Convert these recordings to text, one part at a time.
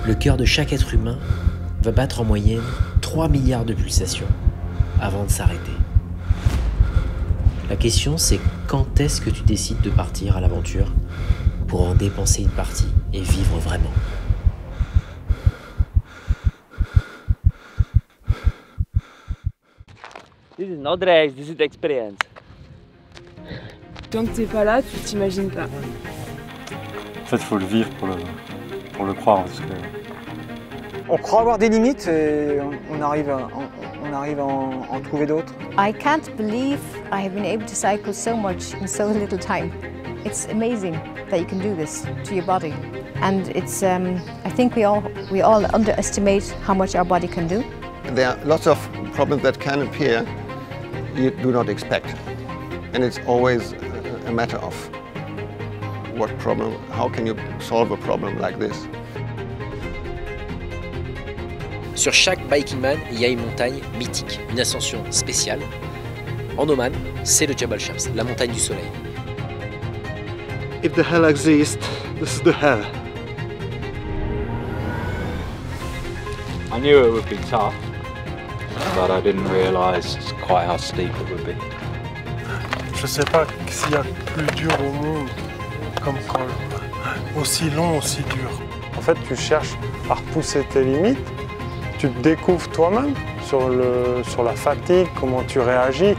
le cœur de chaque être humain va battre en moyenne 3 milliards de pulsations avant de s'arrêter. La question c'est quand est-ce que tu décides de partir à l'aventure pour en dépenser une partie et vivre vraiment. This is not race, this is experience. Tant que t'es pas là, tu t'imagines pas. En fait, il faut le vivre pour le croire. Parce que... On croit avoir des limites et on arrive à en trouver d'autres. I can't believe I have been able to cycle so much in so little time. It's amazing that you can do this to your body. And it's, I think we all underestimate how much our body can do. There are lots of problems that can appear you do not expect. And it's always a matter of what problem, how can you solve a problem like this? Sur chaque Biking Man, il y a une montagne mythique, une ascension spéciale. En Oman, c'est le Jabal Shams, la montagne du soleil. If the hell exists, this is the hell. I knew it would be tough, but I didn't realise quite how steep it would be. Je sais pas s'il y a plus dur au monde comme col. Aussi long, aussi dur. En fait, tu cherches à repousser tes limites. Tu te découvres toi-même sur la fatigue, comment tu réagis.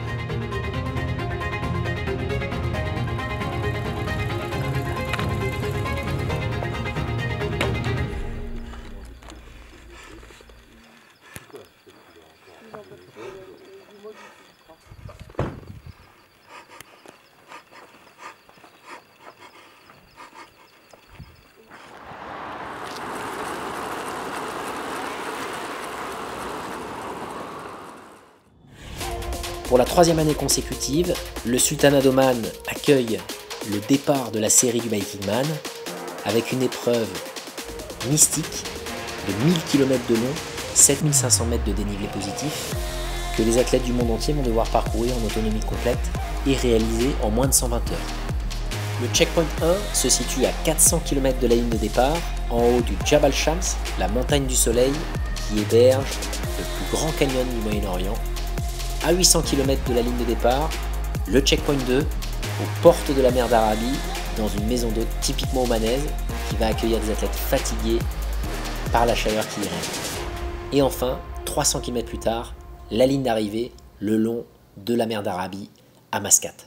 Pour la 3e année consécutive, le Sultanat d'Oman accueille le départ de la série du Biking Man avec une épreuve mystique de 1000 km de long, 7500 mètres de dénivelé positif que les athlètes du monde entier vont devoir parcourir en autonomie complète et réaliser en moins de 120 heures. Le checkpoint 1 se situe à 400 km de la ligne de départ, en haut du Jabal Shams, la montagne du soleil qui héberge le plus grand canyon du Moyen-Orient. À 800 km de la ligne de départ, le checkpoint 2, aux portes de la mer d'Arabie, dans une maison d'hôte typiquement omanaise qui va accueillir des athlètes fatigués par la chaleur qui y règne. Et enfin, 300 km plus tard, la ligne d'arrivée le long de la mer d'Arabie à Mascate.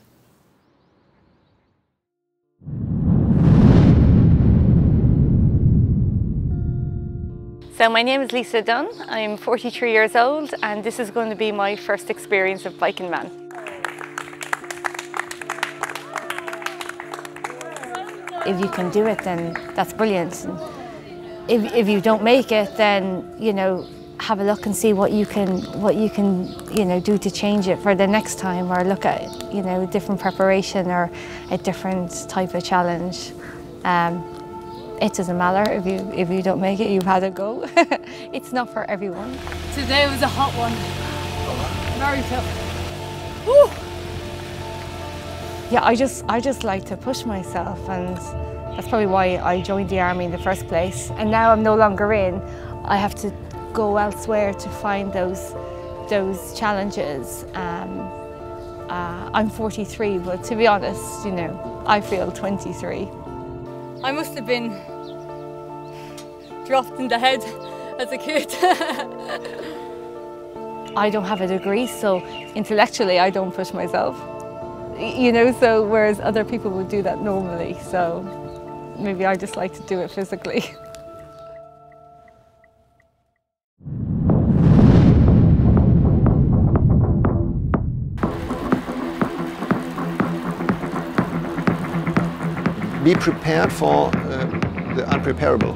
So my name is Lisa Dunn, I'm 43 years old and this is going to be my first experience of Biking Man. If you can do it, then that's brilliant. And if you don't make it, then, you know, have a look and see what you can do to change it for the next time, or look at, you know, different preparation or a different type of challenge. It doesn't matter if you don't make it, you've had a go. It's not for everyone. Today was a hot one. Very tough. Woo! Yeah, I just like to push myself, and that's probably why I joined the army in the first place. And now I'm no longer in, I have to go elsewhere to find those challenges. I'm 43, but to be honest, you know, I feel 23. I must have been dropped in the head as a kid. I don't have a degree, so intellectually I don't push myself. You know, so whereas other people would do that normally, so maybe I just like to do it physically. Be prepared for the unpreparable.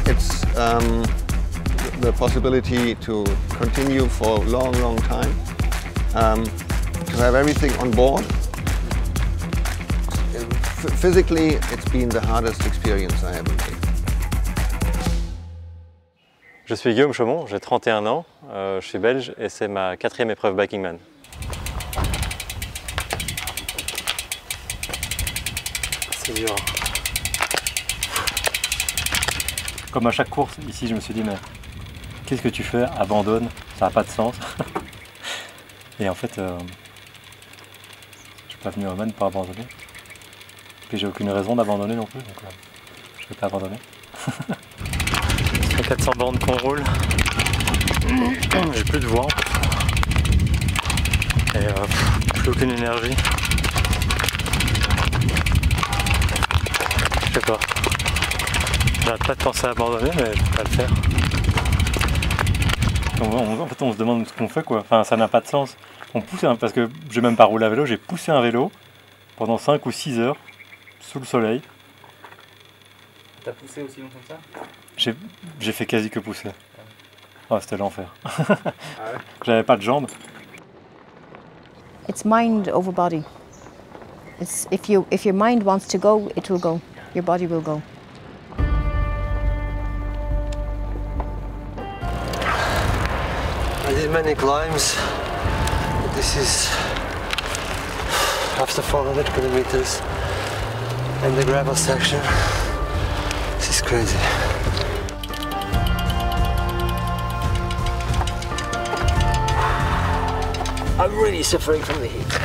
It's the possibility to continue for a long, long time, to have everything on board. Physically, it's been the hardest experience I ever made. Je suis Guillaume Chaumont, j'ai 31 ans, je suis belge et c'est ma 4e épreuve Biking Man. C'est dur. Comme à chaque course, ici je me suis dit mais qu'est-ce que tu fais? Abandonne, ça n'a pas de sens. Et en fait, je suis pas venu au Oman pour abandonner. Puis j'ai aucune raison d'abandonner non plus, donc je vais pas abandonner. Ça fait 400 bornes qu'on roule. J'ai plus de voix. Et plus aucune énergie. Je sais pas. J'arrête pas de penser à abandonner, mais je peux pas le faire. En fait, on se demande ce qu'on fait, quoi. Enfin, ça n'a pas de sens. On pousse, parce que j'ai même pas roulé à vélo, j'ai poussé un vélo pendant 5 ou 6 heures sous le soleil. T'as poussé aussi longtemps que ça? J'ai fait quasi que pousser. Oh, c'était l'enfer. J'avais pas de jambes. It's mind over body. It's if your mind wants to go, it will go. Your body will go. I did many climbs. This is after 400 kilometers and the gravel section. This is crazy. I'm really suffering from the heat.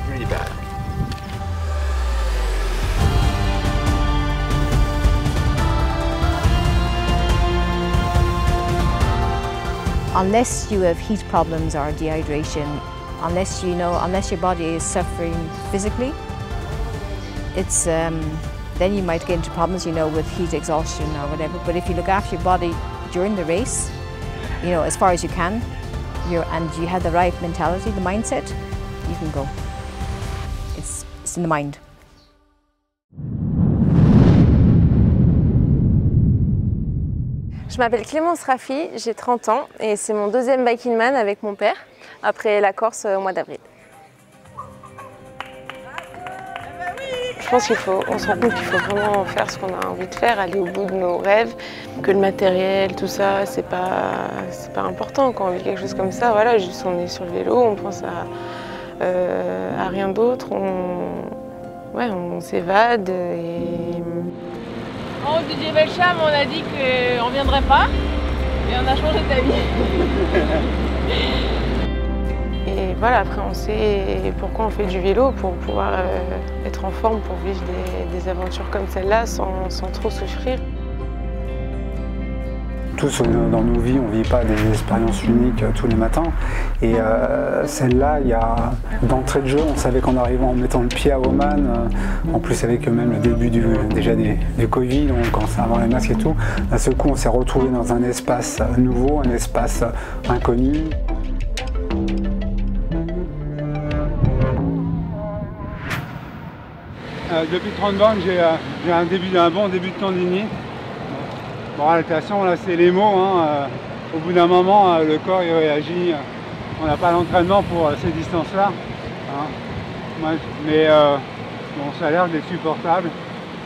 Really bad. Unless you have heat problems or dehydration, unless your body is suffering physically, it's then you might get into problems, with heat exhaustion or whatever. But if you look after your body during the race, as far as you can, and you have the right mentality, the mindset, you can go. It's in the mind. Je m'appelle Clémence Raffi, j'ai 30 ans et c'est mon deuxième Biking Man avec mon père, après la Corse au mois d'avril. Je pense on se rend compte qu'il faut vraiment faire ce qu'on a envie de faire, aller au bout de nos rêves, que le matériel, tout ça, c'est pas important quand on vit quelque chose comme ça. Voilà, juste on est sur le vélo, on pense à rien d'autre, on s'évade. En haut du Djebel Cham, on a dit qu'on ne viendrait pas, et on a changé d'avis. Et voilà, après on sait pourquoi on fait du vélo, pour pouvoir être en forme, pour vivre des aventures comme celle-là sans trop souffrir. Tous dans nos vies, on ne vit pas des expériences uniques tous les matins. Et celle-là, d'entrée de jeu, on savait qu'en arrivant, en mettant le pied à Oman, en plus avec même le début du Covid, on commençait à avoir les masques et tout, d'un seul coup, on s'est retrouvé dans un espace nouveau, un espace inconnu. Depuis 30 bornes, j'ai un bon début de tendinite. Bon, la natation, là, c'est les mots. Au bout d'un moment, le corps il réagit. On n'a pas l'entraînement pour ces distances-là. Mais bon, ça a l'air d'être supportable.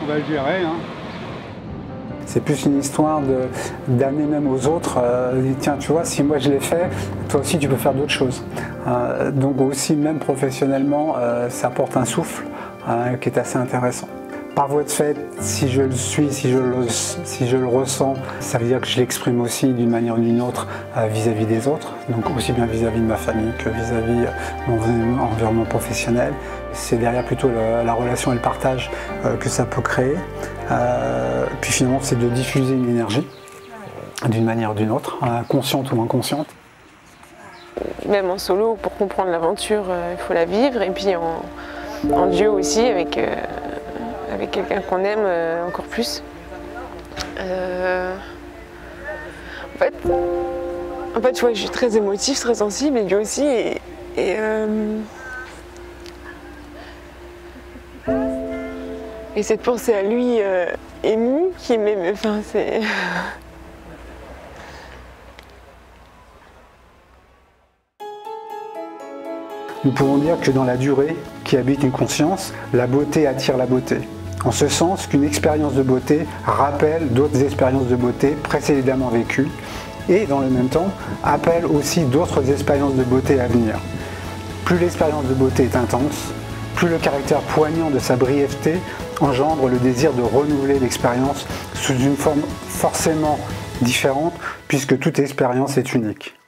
On va le gérer. C'est plus une histoire d'amener même aux autres. Tiens, tu vois, si moi je l'ai fait, toi aussi tu peux faire d'autres choses. Donc aussi, même professionnellement, ça apporte un souffle qui est assez intéressant. Par voie de fait, si je le suis, si je le ressens, ça veut dire que je l'exprime aussi d'une manière ou d'une autre vis-à-vis des autres, donc aussi bien vis-à-vis de ma famille que vis-à-vis de mon environnement professionnel. C'est derrière plutôt la relation et le partage que ça peut créer. Puis finalement, c'est de diffuser une énergie d'une manière ou d'une autre, consciente ou inconsciente. Même en solo, pour comprendre l'aventure, il faut la vivre, et puis en duo aussi, avec quelqu'un qu'on aime encore plus. En fait, tu vois, je suis très émotive, très sensible, et lui aussi. Et cette pensée à lui émue qui m'émeut. Enfin, c'est. Nous pouvons dire que dans la durée qui habite une conscience, la beauté attire la beauté. En ce sens qu'une expérience de beauté rappelle d'autres expériences de beauté précédemment vécues et, dans le même temps, appelle aussi d'autres expériences de beauté à venir. Plus l'expérience de beauté est intense, plus le caractère poignant de sa brièveté engendre le désir de renouveler l'expérience sous une forme forcément différente, puisque toute expérience est unique.